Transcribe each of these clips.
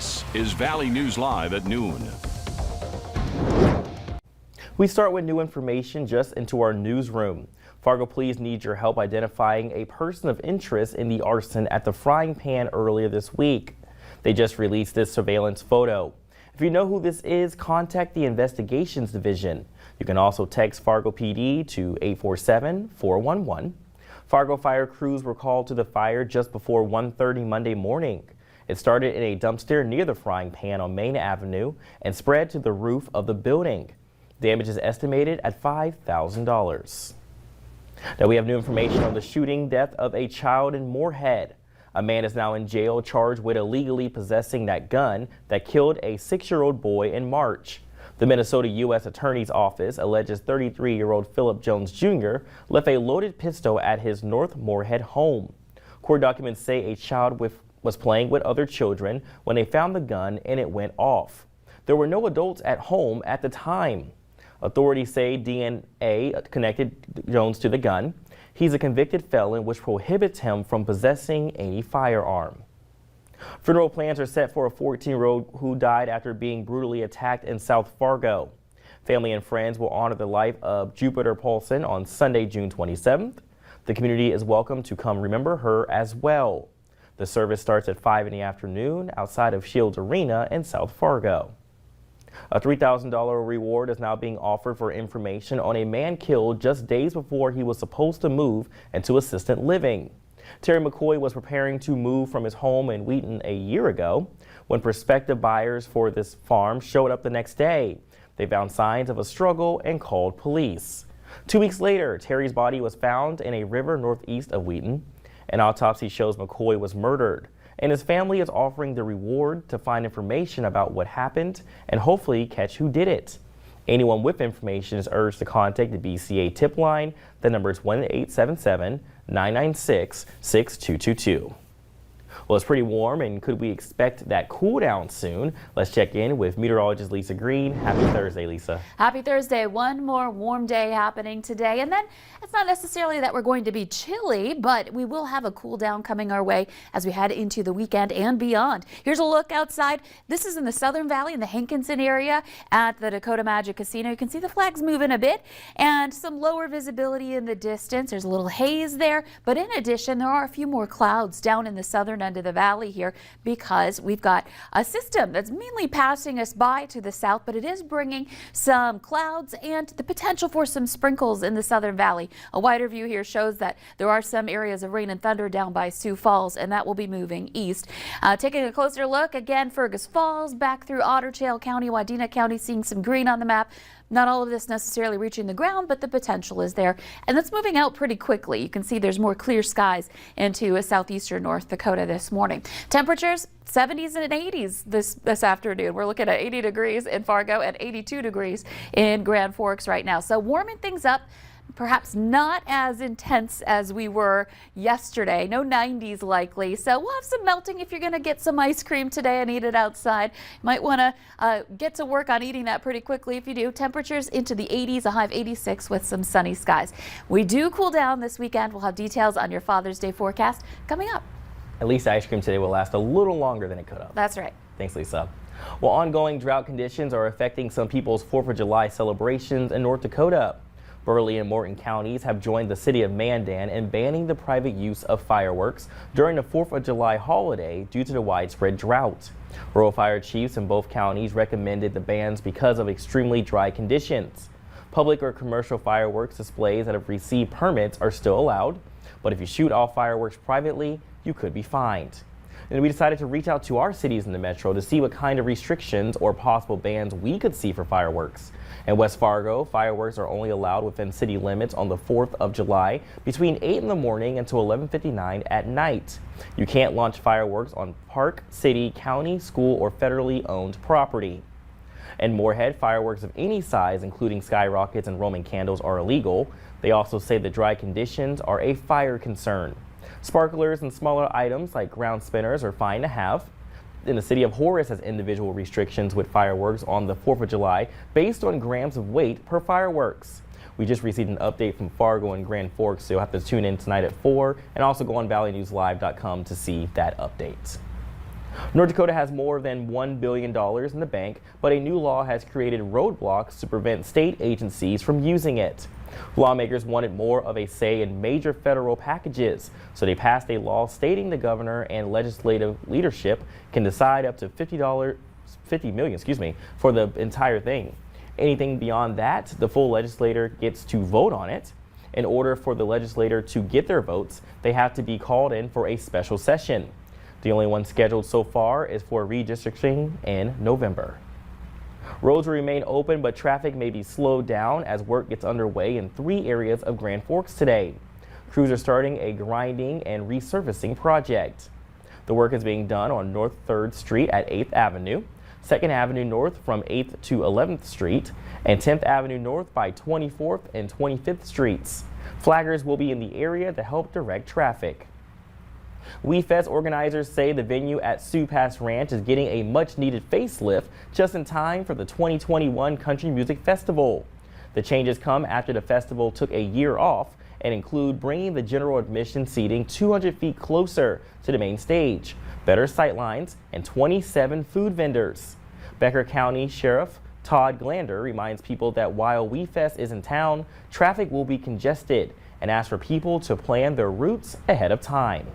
This is Valley News Live at noon. We start with new information just into our newsroom. Fargo police need your help identifying a person of interest in the arson at the Frying Pan earlier this week. They just released this surveillance photo. If you know who this is, contact the Investigations Division. You can also text Fargo PD to 847-411. Fargo fire crews were called to the fire just before 1:30 Monday morning. It started in a dumpster near the Frying Pan on Main Avenue and spread to the roof of the building. Damage is estimated at $5,000. Now we have new information on the shooting death of a child in Moorhead. A man is now in jail charged with illegally possessing that gun that killed a 6-year-old boy in March. The Minnesota U.S. Attorney's Office alleges 33-year-old Philip Jones Jr. left a loaded pistol at his North Moorhead home. Court documents say a child was playing with other children when they found the gun and it went off. There were no adults at home at the time. Authorities say DNA connected Jones to the gun. He's a convicted felon, which prohibits him from possessing any firearm. Funeral plans are set for a 14-year-old who died after being brutally attacked in South Fargo. Family and friends will honor the life of Jupiter Paulson on Sunday, June 27th. The community is welcome to come remember her as well. The service starts at 5 in the afternoon outside of Shields Arena in South Fargo. A $3,000 reward is now being offered for information on a man killed just days before he was supposed to move into assisted living. Terry McCoy was preparing to move from his home in Wheaton a year ago when prospective buyers for this farm showed up the next day. They found signs of a struggle and called police. 2 weeks later, Terry's body was found in a river northeast of Wheaton. An autopsy shows McCoy was murdered, and his family is offering the reward to find information about what happened and hopefully catch who did it. Anyone with information is urged to contact the BCA tip line. The number is 1-877-996-6222. Well, it's pretty warm, and could we expect that cool down soon? Let's check in with meteorologist Lisa Green. Happy Thursday, Lisa. Happy Thursday. One more warm day happening today, and then it's not necessarily that we're going to be chilly, but we will have a cool down coming our way as we head into the weekend and beyond. Here's a look outside. This is in the Southern Valley in the Hankinson area at the Dakota Magic Casino. You can see the flags moving a bit and some lower visibility in the distance. There's a little haze there, but in addition, there are a few more clouds down in the southern end of the valley here because we've got a system that's mainly passing us by to the south, but it is bringing some clouds and the potential for some sprinkles in the southern valley. A wider view here shows that there are some areas of rain and thunder down by Sioux Falls, and that will be moving east. Taking a closer look again, Fergus Falls back through Otter Tail County, Wadena County, seeing some green on the map. Not all of this necessarily reaching the ground, but the potential is there. And that's moving out pretty quickly. You can see there's more clear skies into southeastern North Dakota this morning. Temperatures 70s and 80s this afternoon. We're looking at 80 degrees in Fargo and 82 degrees in Grand Forks right now. So warming things up. Perhaps not as intense as we were yesterday. No 90s likely. So we'll have some melting if you're going to get some ice cream today and eat it outside. Might want to get to work on eating that pretty quickly if you do. Temperatures into the 80s, a high of 86 with some sunny skies. We do cool down this weekend. We'll have details on your Father's Day forecast coming up. At least ice cream today will last a little longer than it could have. That's right. Thanks, Lisa. Well, ongoing drought conditions are affecting some people's 4th of July celebrations in North Dakota. Burley and Morton counties have joined the city of Mandan in banning the private use of fireworks during the 4th of July holiday due to the widespread drought. Rural fire chiefs in both counties recommended the bans because of extremely dry conditions. Public or commercial fireworks displays that have received permits are still allowed, but if you shoot off fireworks privately, you could be fined. And we decided to reach out to our cities in the metro to see what kind of restrictions or possible bans we could see for fireworks. In West Fargo, fireworks are only allowed within city limits on the 4th of July between 8 in the morning until 11:59 at night. You can't launch fireworks on park, city, county, school, or federally owned property. In Moorhead, fireworks of any size, including skyrockets and Roman candles, are illegal. They also say the dry conditions are a fire concern. Sparklers and smaller items like ground spinners are fine to have. And the city of Horace has individual restrictions with fireworks on the 4th of July based on grams of weight per fireworks. We just received an update from Fargo and Grand Forks, so you'll have to tune in tonight at 4 and also go on valleynewslive.com to see that update. North Dakota has more than $1 billion in the bank, but a new law has created roadblocks to prevent state agencies from using it. Lawmakers wanted more of a say in major federal packages, so they passed a law stating the governor and legislative leadership can decide up to $50 million, for the entire thing. Anything beyond that, the full legislature gets to vote on it. In order for the legislator to get their votes, they have to be called in for a special session. The only one scheduled so far is for redistricting in November. Roads will remain open, but traffic may be slowed down as work gets underway in 3 areas of Grand Forks today. Crews are starting a grinding and resurfacing project. The work is being done on North 3rd Street at 8th Avenue, 2nd Avenue North from 8th to 11th Street, and 10th Avenue North by 24th and 25th Streets. Flaggers will be in the area to help direct traffic. WeFest organizers say the venue at Sioux Pass Ranch is getting a much-needed facelift just in time for the 2021 Country Music Festival. The changes come after the festival took a year off and include bringing the general admission seating 200 feet closer to the main stage, better sightlines, and 27 food vendors. Becker County Sheriff Todd Glander reminds people that while WeFest is in town, traffic will be congested and asks for people to plan their routes ahead of time.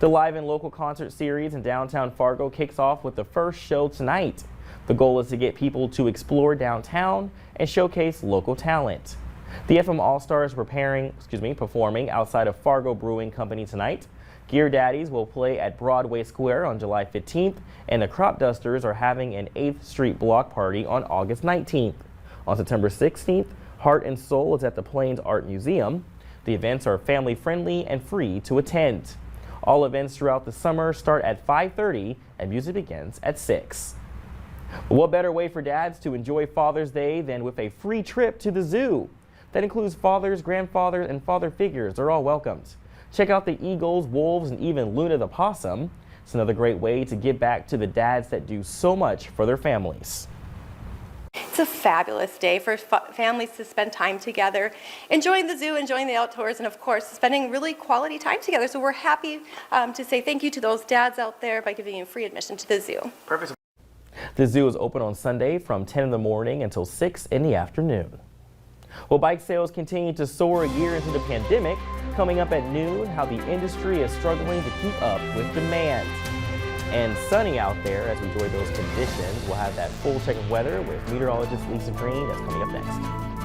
The live and local concert series in downtown Fargo kicks off with the first show tonight. The goal is to get people to explore downtown and showcase local talent. The FM All-Stars are performing outside of Fargo Brewing Company tonight. Gear Daddies will play at Broadway Square on July 15th, and the Crop Dusters are having an 8th Street block party on August 19th. On September 16th, Heart and Soul is at the Plains Art Museum. The events are family-friendly and free to attend. All events throughout the summer start at 5:30 and music begins at 6. What better way for dads to enjoy Father's Day than with a free trip to the zoo? That includes fathers, grandfathers, and father figures. They're all welcomed. Check out the eagles, wolves, and even Luna the possum. It's another great way to give back to the dads that do so much for their families. It's a fabulous day for families to spend time together, enjoying the zoo, enjoying the outdoors, and of course, spending really quality time together. So we're happy to say thank you to those dads out there by giving you free admission to the zoo. Perfect. The zoo is open on Sunday from 10 in the morning until 6 in the afternoon. Well, bike sales continue to soar a year into the pandemic. Coming up at noon, how the industry is struggling to keep up with demand. And sunny out there as we enjoy those conditions. We'll have that full check of weather with meteorologist Lisa Green. That's coming up next.